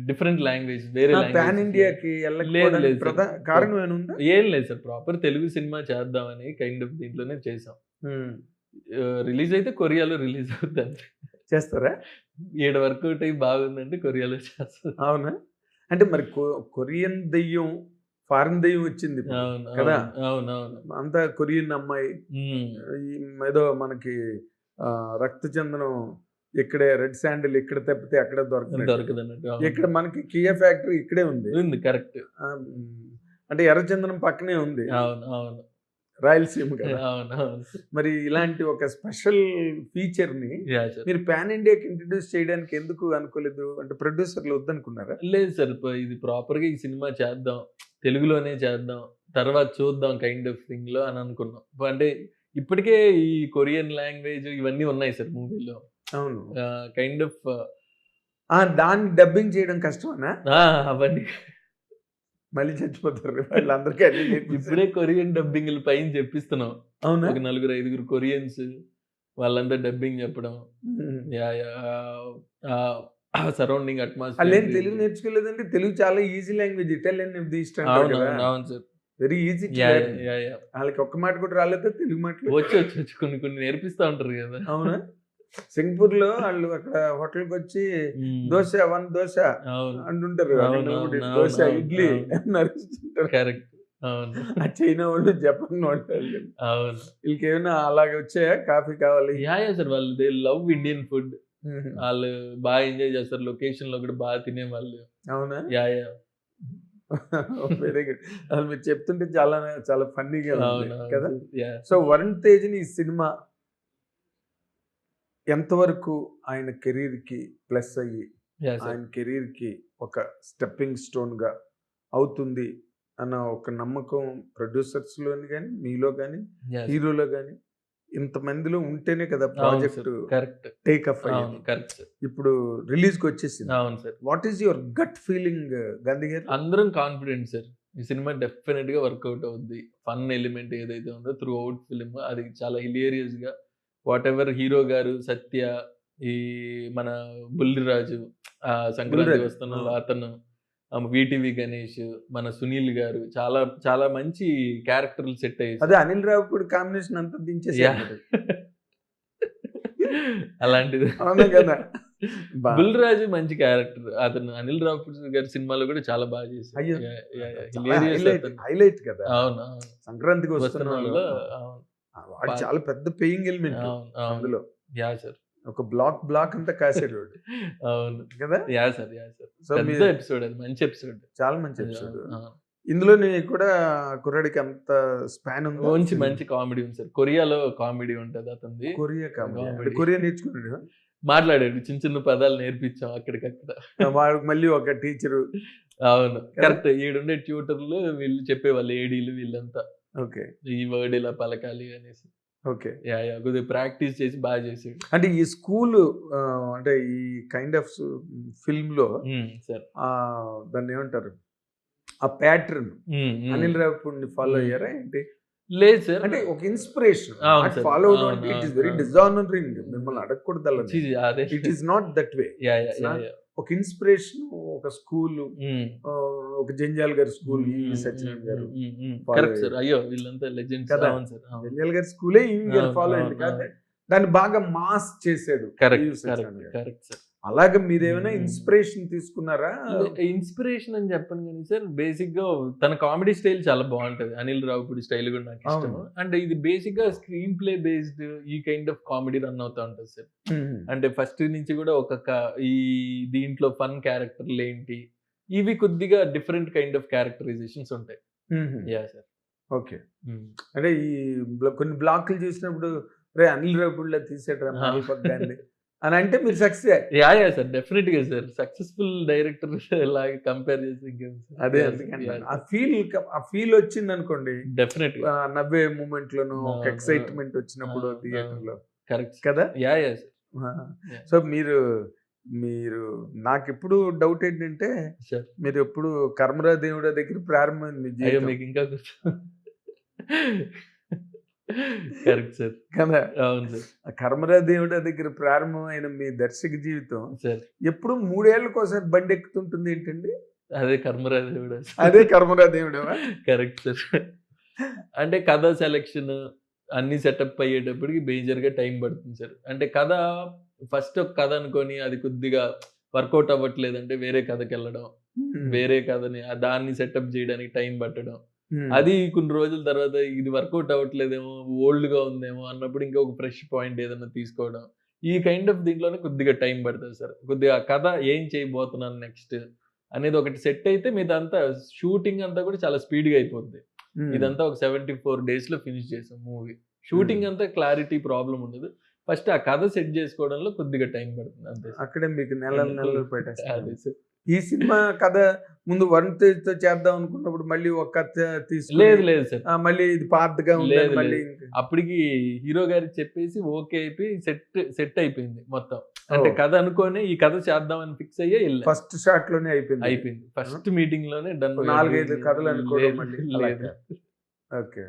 Speaker 2: డిఫరెంట్ లాంగ్వేజ్, వేరే
Speaker 1: పాన్ ఇండియాకి కారణం ఏముందా?
Speaker 2: ఏం లేదు సార్, ప్రాపర్ తెలుగు సినిమా చేద్దామని కైండ్ ఆఫ్ దీంట్లోనే చేసాం. రిలీజ్ అయితే కొరియాలో రిలీజ్ అవుతుంది.
Speaker 1: చేస్తారా?
Speaker 2: 7 వర్కౌట్ అయ్యి బాగుందంటే కొరియాలో చేస్తారు.
Speaker 1: అవునా? అంటే మరి కొరియన్ దెయ్యం, ఫారెన్ దెయ్యం వచ్చింది కదా.
Speaker 2: అవునవును,
Speaker 1: అంతా కొరియన్ అమ్మాయి ఏదో మనకి రక్త చందనం ఇక్కడే, రెడ్ శాండిల్ ఇక్కడ తప్పితే అక్కడ దొరకదన్నట్టు. ఇక్కడ మనకి కియా ఫ్యాక్టరీ ఇక్కడే ఉంది.
Speaker 2: కరెక్ట్.
Speaker 1: అంటే ఎర్రచందనం పక్కనే ఉంది.
Speaker 2: అవును అవును,
Speaker 1: రాయలసీమ కదా.
Speaker 2: అవునవును.
Speaker 1: మరి ఇలాంటి ఒక స్పెషల్ ఫీచర్ ని మీరు పాన్ ఇండియాకి ఇంట్రడ్యూస్ చేయడానికి ఎందుకు అనుకోలేదు? అంటే ప్రొడ్యూసర్లు వద్దనుకున్నారా?
Speaker 2: లేదు సార్, ఇది ప్రాపర్ గా ఈ సినిమా చేద్దాం, తెలుగులోనే చేద్దాం, తర్వాత చూద్దాం కైండ్ ఆఫ్ థింగ్ లో అని అనుకున్నాం. అంటే ఇప్పటికే ఈ కొరియన్ లాంగ్వేజ్ ఇవన్నీ ఉన్నాయి సార్ మూవీలో.
Speaker 1: అవును,
Speaker 2: కైండ్ ఆఫ్
Speaker 1: దాన్ని డబ్బింగ్ చేయడం కష్టమనా?
Speaker 2: అవన్నీ
Speaker 1: మళ్ళీ చచ్చిపోతారు వాళ్ళందరికీ.
Speaker 2: ఇప్పుడే కొరియన్ డబ్బింగ్ పైన చెప్పిస్తున్నాం.
Speaker 1: అవునా?
Speaker 2: ఒక 4-5 కొరియన్స్ వాళ్ళంతా డబ్బింగ్ చెప్పడం. Surrounding atmosphere.
Speaker 1: తెలుగు నేర్చుకోలేదంటే తెలుగు చాలా ఈజీ లాంగ్వేజ్. ఇటాలియన్
Speaker 2: అవును సార్,
Speaker 1: వెరీ ఈజీ. వాళ్ళకి ఒక్క మాట కూడా రాలేదు తెలుగు మాటలు.
Speaker 2: వచ్చి కొన్ని నేర్పిస్తా ఉంటారు కదా.
Speaker 1: అవునా? సింగపూర్ లో వాళ్ళు అక్కడ హోటల్కి వచ్చి దోశ 1 దోశ అంటుంటారు, దోశ ఇడ్లీ నడుస్తుంటారు.
Speaker 2: కరెక్ట్.
Speaker 1: ఆ చైనా వాళ్ళు, జపాన్ వాళ్ళు వీళ్ళకి ఏమైనా అలాగే వచ్చాయా? కాఫీ కావాలి?
Speaker 2: సార్, వాళ్ళు దే లవ్ ఇండియన్ ఫుడ్. వాళ్ళు బాగా ఎంజాయ్ చేస్తారు, లొకేషన్ లో కూడా బాగా తినే వాళ్ళు.
Speaker 1: అవునా?
Speaker 2: Yeah
Speaker 1: very good. అసలు మీరు చెప్తుంటే చాలా చాలా ఫన్నీగా ఉంది కదా. సో వరుణ్ తేజ్ ని ఈ సినిమా ఎంతవరకు ఆయన కెరీర్కి ప్లస్ అయ్యి ఆయన కెరీర్కి ఒక స్టెప్పింగ్ స్టోన్గా అవుతుంది అన్న ఒక నమ్మకం ప్రొడ్యూసర్స్లోని కానీ, మీలో కానీ, హీరోలో కానీ, ఇంతమందిలో ఉంటేనే కదా ప్రాజెక్ట్ టేక్ ఆఫ్ అయ్యింది. ఇప్పుడు రిలీజ్కి వచ్చేసింది.
Speaker 2: అవును sir.
Speaker 1: What is your gut feeling Gandhi garu?
Speaker 2: అందరం కాన్ఫిడెంట్ సార్, ఈ సినిమా డెఫినెట్ గా వర్కౌట్ అవుద్ది. ఫన్ ఎలిమెంట్ ఏదైతే ఉందో త్రూ అవుట్ ఫిలిం అది చాలా హిలేరియస్ గా, వాట్ ఎవర్ హీరో గారు, సత్య, ఈ మన బుల్లిరాజు, సంక్రాంతి వస్తున్న అతను, వీటీవీ గణేష్, మన సునీల్ గారు, చాలా చాలా మంచి క్యారెక్టర్లు సెట్ అయ్యాయి.
Speaker 1: అదే అనిల్ రావిపూడి కాంబినేషన్ అంతా దించేసి
Speaker 2: అలాంటిది
Speaker 1: కదా.
Speaker 2: బుల్లిరాజు మంచి క్యారెక్టర్, అతను అనిల్ రావిపూడి గారి సినిమాలో కూడా చాలా బాగా చేశారు.
Speaker 1: హైలైట్ కదా.
Speaker 2: అవును,
Speaker 1: సంక్రాంతికి వస్తున్న చాలా పెద్ద పేయింగ్ ఎలిమెంట్ అందులో.
Speaker 2: సార్,
Speaker 1: ఒక బ్లాక్ అంతా కాసేడు.
Speaker 2: అవును
Speaker 1: కదా.
Speaker 2: పెద్ద ఎపిసోడ్, అది మంచి ఎపిసోడ్,
Speaker 1: చాలా మంచి ఎపిసోడ్. ఇందులో కూడా కుర్రాడికి అంత స్పాన్ ఉంది.
Speaker 2: మంచి కామెడీ ఉంది సార్. కొరియాలో కామెడీ ఉంటది అతనిది.
Speaker 1: కొరియా నేర్చుకున్నాడు,
Speaker 2: మాట్లాడాడు, చిన్న చిన్న పదాలు నేర్పించాం అక్కడికక్కడ.
Speaker 1: వాడికి మళ్ళీ ఒక టీచరు.
Speaker 2: అవును, కరెక్ట్. ఈడుండే ట్యూటర్లు వీళ్ళు చెప్పేవాళ్ళు, ఏడీలు వీళ్ళంతా.
Speaker 1: ఓకే, ఈ
Speaker 2: వర్డ్ ఇలా పలకాలి అనేసి.
Speaker 1: ఓకే,
Speaker 2: కొద్దిగా ప్రాక్టీస్ చేసి బాగా చేసాడు.
Speaker 1: అంటే ఈ స్కూల్, అంటే ఈ కైండ్ ఆఫ్ ఫిల్మ్ లో దాన్ని ఏమంటారు, ఆ ప్యాటర్న్ అనిల్ రావిపూడిని ఫాలో అయ్యారా ఏంటి?
Speaker 2: లేదు సార్,
Speaker 1: అంటే ఒక ఇన్స్పిరేషన్ ఫాలో అవడం. ఇట్ ఈస్ వెరీ డిజానరింగ్, మిమ్మల్ని అడగకూడదు. It is not that way. ఒక ఇన్స్పిరేషన్, ఒక స్కూల్, ఒక జంజాల్ గారి స్కూల్, సత్యనారాయణ గారు.
Speaker 2: అయ్యో వీళ్ళంతా లెజెండ్స్
Speaker 1: కదా. జంజాల్ గారి స్కూలే గారు ఫాలో అయింది కాదు, దాన్ని బాగా మాస్ చేసాడు. అలాగే మీరేమైనా ఇన్స్పిరేషన్ తీసుకున్నారా?
Speaker 2: ఇన్స్పిరేషన్ అని చెప్పను కానీ సార్, బేసిక్ గా తన కామెడీ స్టైల్ చాలా బాగుంటది. అనిల్ రావిపూడి స్టైల్ కూడా నాకు ఇష్టం. అంటే ఇది బేసిక్ గా స్క్రీన్ ప్లే బేస్డ్ ఈ కైండ్ ఆఫ్ కామెడీ రన్ అవుతా ఉంటుంది సార్. అంటే ఫస్ట్ నుంచి కూడా ఈ దీంట్లో ఫన్ క్యారెక్టర్లు ఏంటి, ఇవి కొద్దిగా డిఫరెంట్ కైండ్ ఆఫ్ క్యారెక్టరైజేషన్స్ ఉంటాయి. Sir,
Speaker 1: okay. అంటే ఈ కొన్ని బ్లాక్లు చూసినప్పుడు రే అనిల్ రావిపూడిలా తీసాడు అని అంటే మీరు సక్సెస్.
Speaker 2: సార్, డెఫినెట్ గా సార్, సక్సెస్ఫుల్ డైరెక్టర్ లాగా కంపేర్ చేసి
Speaker 1: అదే. ఆ ఫీల్ వచ్చింది అనుకోండి,
Speaker 2: డెఫినెట్ గా
Speaker 1: నవ్వే మూమెంట్ లోను, ఒక ఎక్సైట్మెంట్ వచ్చినప్పుడు థియేటర్ లో.
Speaker 2: కరెక్ట్
Speaker 1: కదా.
Speaker 2: సార్.
Speaker 1: సో మీరు మీరు నాకెప్పుడు డౌట్ ఏంటంటే
Speaker 2: సార్
Speaker 1: మీరు ఎప్పుడు కర్మరా దేవుడి దగ్గర ప్రారంభమైంది మీ
Speaker 2: అయ్యో
Speaker 1: జీవితం
Speaker 2: మీకు ఇంకా కరెక్ట్ సార్.
Speaker 1: కదా.
Speaker 2: అవును సార్.
Speaker 1: ఆ కర్మరా దేవుడి దగ్గర ప్రారంభమైన మీ దర్శక జీవితం
Speaker 2: సార్
Speaker 1: ఎప్పుడు 3 ఏళ్ళకోసారి బండి ఎక్కుతుంటుంది ఏంటండి?
Speaker 2: అదే కర్మరాజు కూడా
Speaker 1: అదే కర్మరా దేవుడేవా?
Speaker 2: Correct sir. అంటే కథ సెలెక్షన్ అన్ని సెటప్ అయ్యేటప్పటికి మేజర్గా టైం పడుతుంది సార్. అంటే కథ ఫస్ట్ ఒక కథ అనుకొని అది కొద్దిగా వర్కౌట్ అవ్వట్లేదంటే వేరే కథకి వెళ్ళడం, వేరే కథని దాన్ని సెటప్ చేయడానికి టైం పట్టడం, అది కొన్ని రోజుల తర్వాత ఇది వర్కౌట్ అవ్వట్లేదేమో, ఓల్డ్గా ఉందేమో అన్నప్పుడు ఇంకొక ఫ్రెష్ పాయింట్ ఏదైనా తీసుకోవడం, ఈ కైండ్ ఆఫ్ దీంట్లోనే కొద్దిగా టైం పడుతుంది సార్. కొద్దిగా కథ ఏం చేయబోతున్నాను నెక్స్ట్ అనేది ఒకటి సెట్ అయితే మీదంతా షూటింగ్ అంతా కూడా చాలా స్పీడ్గా అయిపోద్ది. ఇదంతా ఒక 74 days లో ఫినిష్ చేసాం మూవీ. షూటింగ్ అంతా క్లారిటీ ప్రాబ్లం ఉండదు. ఫస్ట్ ఆ కథ సెట్ చేసుకోవడంలో కొద్దిగా టైం పడుతుంది అంతే.
Speaker 1: అక్కడే మీకు నెలలు పెట్టేస్తారు.
Speaker 2: అదే సార్.
Speaker 1: ఈ సినిమా కథ ముందు వరుణ్ తేజ్‌తో చేద్దాం అనుకున్నప్పుడు మళ్ళీ ఒక కథ తీసుకొని
Speaker 2: లేదు సార్.
Speaker 1: మళ్ళీ ఇది పాతగా ఉంది
Speaker 2: లేదు,
Speaker 1: మళ్ళీ
Speaker 2: అప్పటికి హీరో గారికి చెప్పేసి ఓకే అయిపోయి సెట్ అయిపోయింది మొత్తం. అంటే కథ అనుకోని ఈ కథ చేద్దామని ఫిక్స్ అయ్యే వెళ్ళా.
Speaker 1: ఫస్ట్ షాట్ లోనే అయిపోయింది.
Speaker 2: ఫస్ట్ మీటింగ్ లోనే డన్.
Speaker 1: 4-5 కథలు అనుకోవడం మళ్ళీ. ఓకే.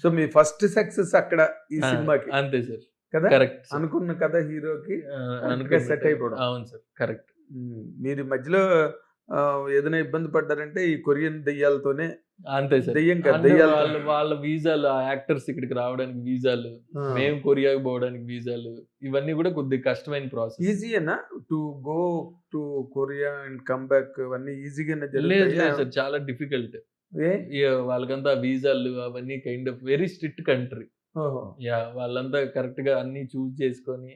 Speaker 1: సో మీ ఫస్ట్ సక్సెస్ అక్కడ ఈ సినిమాకి
Speaker 2: అంతే సార్.
Speaker 1: కదా.
Speaker 2: కరెక్ట్.
Speaker 1: అనుకున్న కథ హీరోకి సెట్ అయిపోవడం.
Speaker 2: అవును సార్. కరెక్ట్.
Speaker 1: మీరు మధ్యలో ఏదైనా ఇబ్బంది పడ్డారంటే ఈ కొరియన్ దెయ్యాలతోనే.
Speaker 2: అంతే సార్.
Speaker 1: దెయ్యం కాదు, దెయ్యాలు.
Speaker 2: వాళ్ళ వీసాలు, ఆ యాక్టర్స్ ఇక్కడికి రావడానికి వీసాలు, మేము కొరియాకి పోవడానికి వీసాలు, ఇవన్నీ కూడా కొద్దిగా కష్టమైన ప్రాసెస్.
Speaker 1: ఈజీయేనా to go to Korea and come back? అవన్నీ ఈజీగానే
Speaker 2: లేదు సార్, చాలా డిఫికల్ట్. వాళ్ళకంతా వీసాలు అవన్నీ kind of very strict country. Ya, వాళ్ళంతా కరెక్ట్ గా అన్ని చూస్ చేసుకొని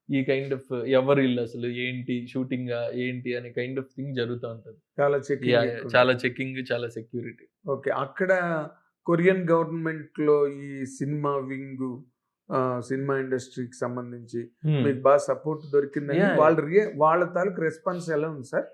Speaker 2: ఈ కైండ్ ఆఫ్ ఎవరు ఇల్లు అసలు ఏంటి, షూటింగ్ ఏంటి అనే కైండ్ ఆఫ్ థింగ్ జరుగుతూ ఉంటుంది. చాలా చెకింగ్, చాలా సెక్యూరిటీ.
Speaker 1: ఓకే. అక్కడ కొరియన్ గవర్నమెంట్ లో ఈ సినిమా వింగ్, సినిమా ఇండస్ట్రీకి సంబంధించి మీకు బాగా సపోర్ట్ దొరికిందని వాళ్ళ తాలూకు రెస్పాన్స్ ఎలా ఉంది సార్?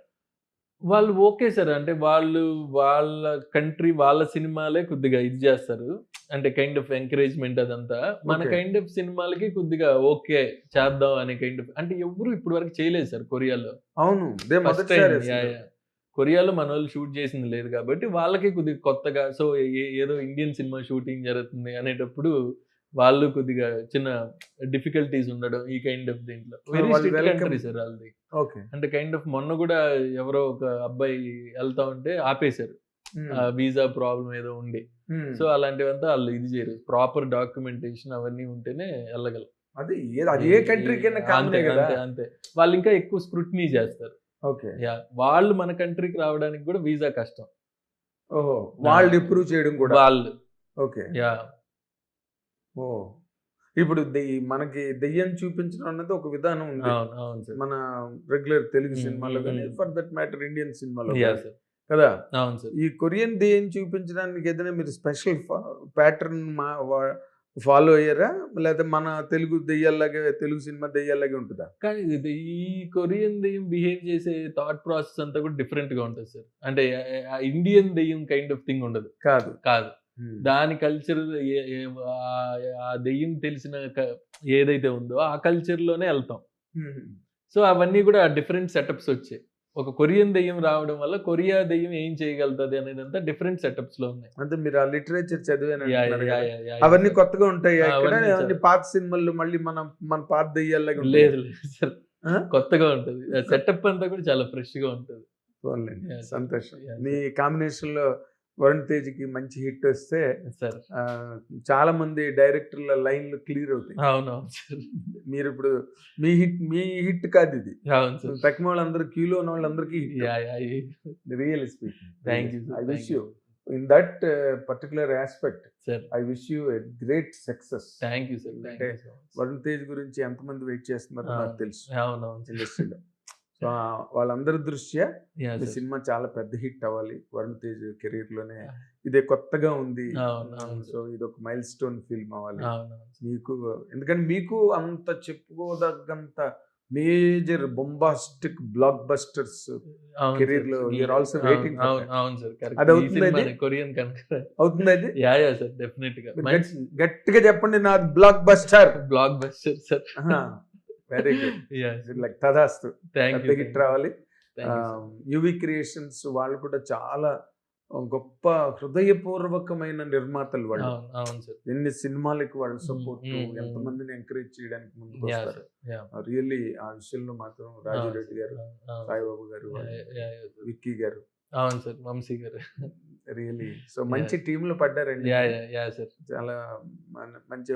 Speaker 2: వాళ్ళు ఓకే సార్. అంటే వాళ్ళ కంట్రీ వాళ్ళ సినిమాలే కొద్దిగా ఇది చేస్తారు. అంటే కైండ్ ఆఫ్ ఎంకరేజ్మెంట్ అదంతా. మన కైండ్ ఆఫ్ సినిమాలకి కొద్దిగా ఓకే చేద్దాం అనే కైండ్ ఆఫ్, అంటే ఎవరు ఇప్పటి వరకు చేయలేదు సార్ కొరియాలో.
Speaker 1: అవును,
Speaker 2: కొరియాలో మన వాళ్ళు షూట్ చేసింది లేదు కాబట్టి వాళ్ళకి కొద్దిగా కొత్తగా. సో ఏదో ఇండియన్ సినిమా షూటింగ్ జరుగుతుంది అనేటప్పుడు వాళ్ళు కొద్దిగా చిన్న డిఫికల్టీస్ ఉండడం ఈ కైండ్ ఆఫ్ దీంట్లో. వెరీ స్ట్రిక్ట్ కంట్రీ సార్ వాళ్ళది. అంటే కైండ్ ఆఫ్ మొన్న కూడా ఎవరో ఒక అబ్బాయి వెళ్తా ఉంటే ఆపేశారు, వీసా ప్రాబ్లం ఏదో ఉండి. సో అలాంటివంతా వాళ్ళు ఇది చేయరు. ప్రాపర్ డాక్యుమెంటేషన్ అవన్నీ ఉంటేనే వెళ్ళగలరు. అంతే. వాళ్ళు ఇంకా ఎక్కువ స్క్రూటినీ చేస్తారు. వాళ్ళు మన కంట్రీకి రావడానికి కూడా వీసా కష్టం.
Speaker 1: వాళ్ళు అప్రూవ్ చేయడం కూడా వాళ్ళు. ఓకే.
Speaker 2: యా.
Speaker 1: ఇప్పుడు మనకి దెయ్యం చూపించడం అన్నది ఒక విధానం ఉంది మన రెగ్యులర్ తెలుగు సినిమాలో కానీ, ఫర్ దట్ మ్యాటర్ ఇండియన్ సినిమాలో కదా. ఈ కొరియన్ దెయ్యం చూపించడానికి ఏదైనా మీరు స్పెషల్ ప్యాటర్న్ ఫాలో అయ్యారా, లేదా మన తెలుగు దెయ్యాలాగే, తెలుగు సినిమా దెయ్యాలాగే ఉంటుందా?
Speaker 2: కానీ ఈ కొరియన్ దెయ్యం బిహేవ్ చేసే థాట్ ప్రాసెస్ అంతా కూడా డిఫరెంట్ గా ఉంటుంది సార్. అంటే ఇండియన్ దెయ్యం కైండ్ ఆఫ్ థింగ్ ఉండదు. కాదు దాని కల్చర్, ఆ దెయ్యం తెలిసిన ఏదైతే ఉందో ఆ కల్చర్ లోనే వెళ్తాం. సో అవన్నీ కూడా డిఫరెంట్ సెటప్స్ వచ్చాయి. ఒక కొరియన్ దెయ్యం రావడం వల్ల కొరియా దెయ్యం ఏం చేయగలుగుతుంది అనేది అంతా డిఫరెంట్ సెటప్స్ లో ఉన్నాయి.
Speaker 1: అంటే మీరు ఆ లిటరేచర్ చదివాను, అవన్నీ కొత్తగా ఉంటాయి. పాత సినిమాల్లో మళ్ళీ మన పాత దెయ్యాలాగా
Speaker 2: లేదు సార్, కొత్తగా ఉంటుంది. సెటప్ అంతా కూడా చాలా ఫ్రెష్ గా ఉంటుంది.
Speaker 1: సంతోషం. మీ కాంబినేషన్ లో వరుణ్ తేజ్కి మంచి హిట్ వస్తే చాలా మంది డైరెక్టర్ల లైన్లు క్లియర్ అవుతాయి. మీరు ఇప్పుడు మీ హిట్ కాదు ఇది, తక్కువ వాళ్ళందరూ క్యూలో ఉన్న వాళ్ళందరికీ real speaking. I wish you in that particular aspect, I wish you a great success.
Speaker 2: Thank you sir.
Speaker 1: అంటే వరుణ్ తేజ్ గురించి ఎంతమంది వెయిట్ చేస్తున్నారో నాకు తెలుసు ఇండస్ట్రీలో. సో వాళ్ళందరి దృష్ట్యా ఈ సినిమా చాలా పెద్ద హిట్ అవ్వాలి. వరుణ్ తేజ్ కెరీర్ లోనే ఇదే కొత్తగా ఉంది. సో ఇది ఒక మైల్ స్టోన్ ఫిల్మ్ అవ్వాలి మీకు. ఎందుకంటే మీకు అంత చెప్పుకోదగ్గంత major bombastic blockbusters career లో యూఆర్ ఆల్సో వెయిటింగ్. అది అవుతుంది,
Speaker 2: కొరియన్
Speaker 1: అవుతుంది అది.
Speaker 2: సార్ డెఫినెట్ గా
Speaker 1: గట్టిగా చెప్పండి, నా block buster.
Speaker 2: Sir
Speaker 1: very good, like తదాస్తు,
Speaker 2: థ్యాంక్
Speaker 1: పెద్ద హిట్ రావాలి.
Speaker 2: యూ.
Speaker 1: యువి క్రియేషన్స్ వాళ్ళు కూడా చాలా గొప్ప హృదయపూర్వకమైన నిర్మాతలు వాళ్ళు.
Speaker 2: అవును సార్.
Speaker 1: ఎన్ని సినిమాలకి వాళ్ళు సపోర్ట్,
Speaker 2: Mm, mm, mm.
Speaker 1: ఎంతమందిని ఎంకరేజ్ చేయడానికి ముందుకు
Speaker 2: Yeah,
Speaker 1: వస్తారు.
Speaker 2: sir. Yeah.
Speaker 1: రియల్లీ ఆ విషయంలో మాత్రం రాజురెడ్డి గారు,
Speaker 2: అవును.
Speaker 1: సాయిబాబు గారు,
Speaker 2: Yeah, yeah.
Speaker 1: విక్కీ గారు,
Speaker 2: అవును సార్, వంశీ గారు.
Speaker 1: రియల్లీ సో మంచి టీమ్ లో పడ్డారండి.
Speaker 2: Yeah sir.
Speaker 1: చాలా మంచి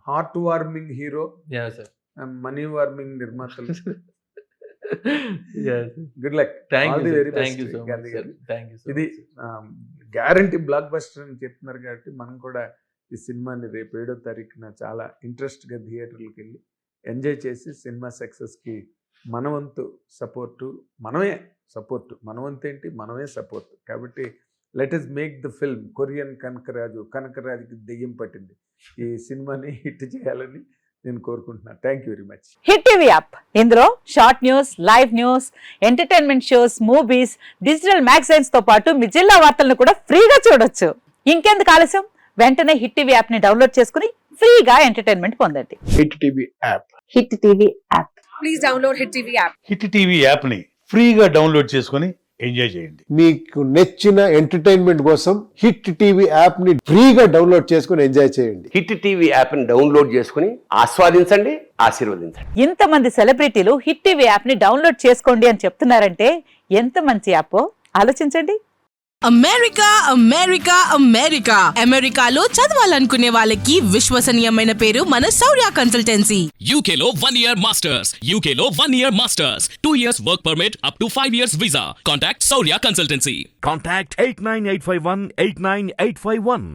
Speaker 1: heart warming hero,
Speaker 2: ya sir.
Speaker 1: Money warming నిర్మాతలు.
Speaker 2: Ya.
Speaker 1: Good luck,
Speaker 2: thank
Speaker 1: all the
Speaker 2: you,
Speaker 1: very
Speaker 2: thank you
Speaker 1: best
Speaker 2: so
Speaker 1: Gandhi
Speaker 2: much
Speaker 1: గారు.
Speaker 2: సార్. థ్యాంక్ యూ సో
Speaker 1: ఇది
Speaker 2: మచ్.
Speaker 1: గ్యారంటీ బ్లాక్ బస్టర్ అని చెప్తున్నారు కాబట్టి మనం కూడా ఈ సినిమాని రేపు 7వ తారీఖున చాలా ఇంట్రెస్ట్గా థియేటర్లకు వెళ్ళి ఎంజాయ్ చేసి సినిమా సక్సెస్కి మన వంతు సపోర్టు, మనమే సపోర్టు, మన వంతు ఏంటి, మనమే సపోర్ట్. కాబట్టి let us make the film. Korean కనకరాజుకి దెయ్యం పట్టింది, ఈ సినిమాని హిట్ చేయాలని నేను కోరుకుంటున్నాను. Thank you very much.
Speaker 3: Hit TV app, ఇందులో short news, live news, entertainment shows, movies, digital magazines తో పాటు మీ జిల్లా వార్తలను కూడా ఫ్రీగా చూడొచ్చు. ఇంకెందుకు ఆలస్యం, వెంటనే హిట్ టీవీ యాప్ ని డౌన్లోడ్ చేసుకుని ఫ్రీగా ఎంటర్టైన్మెంట్ పొందండి.
Speaker 4: Hit TV app.
Speaker 3: Hit TV app.
Speaker 5: Please download Hit TV app.
Speaker 4: Hit TV యాప్ని ఫ్రీగా డౌన్లోడ్ చేసుకొని ఎంజాయ్ చేయండి.
Speaker 6: మీకు నచ్చిన ఎంటర్టైన్మెంట్ కోసం హిట్ టీవీ యాప్ ని ఫ్రీగా డౌన్లోడ్ చేసుకుని ఎంజాయ్ చేయండి.
Speaker 7: హిట్ టీవీ యాప్ని డౌన్లోడ్ చేసుకుని ఆస్వాదించండి, ఆశీర్వదించండి.
Speaker 3: ఇంతమంది సెలబ్రిటీలు హిట్ టీవీ యాప్ ని డౌన్లోడ్ చేసుకోండి అని చెప్తున్నారంటే ఎంత మంచి యాప్ ఆలోచించండి.
Speaker 8: అమెరికా అమెరికా అమెరికా అమెరికాలో చదవాలనుకునే వాళ్ళకి విశ్వసనీయమైన పేరు మన శౌర్య consultancy.
Speaker 9: UK Law 1 Year Masters. UK Law 1 Year Masters. 2 years work permit up to 5 years visa. Contact Saurya Consultancy.
Speaker 10: Contact 89851 89851.